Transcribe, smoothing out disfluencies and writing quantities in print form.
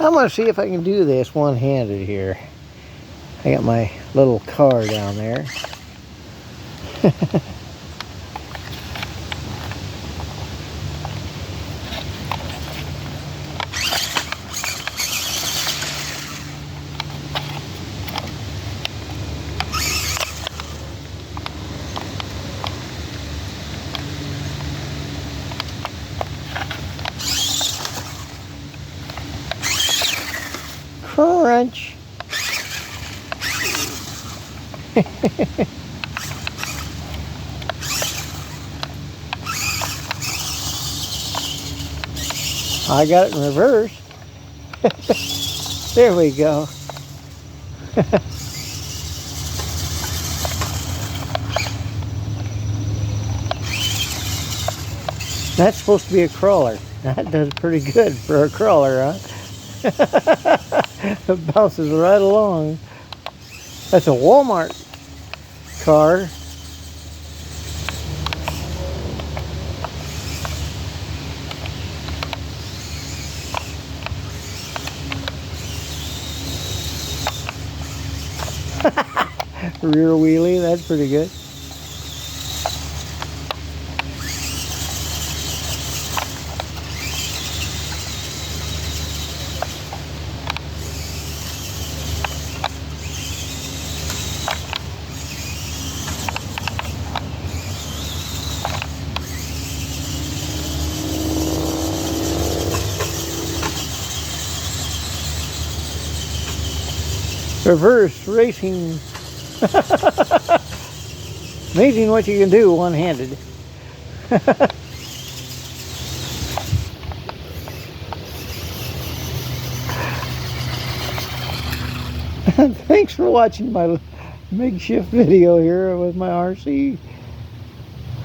I'm going to see if I can do this one-handed here. I got my little car down there. Crunch. I got it in reverse. There we go. That's supposed to be a crawler. That does pretty good for a crawler, huh? It bounces right along. That's a Walmart car. Rear wheelie, that's pretty good. Reverse racing. Amazing what you can do one-handed. Thanks for watching my makeshift video here with my RC.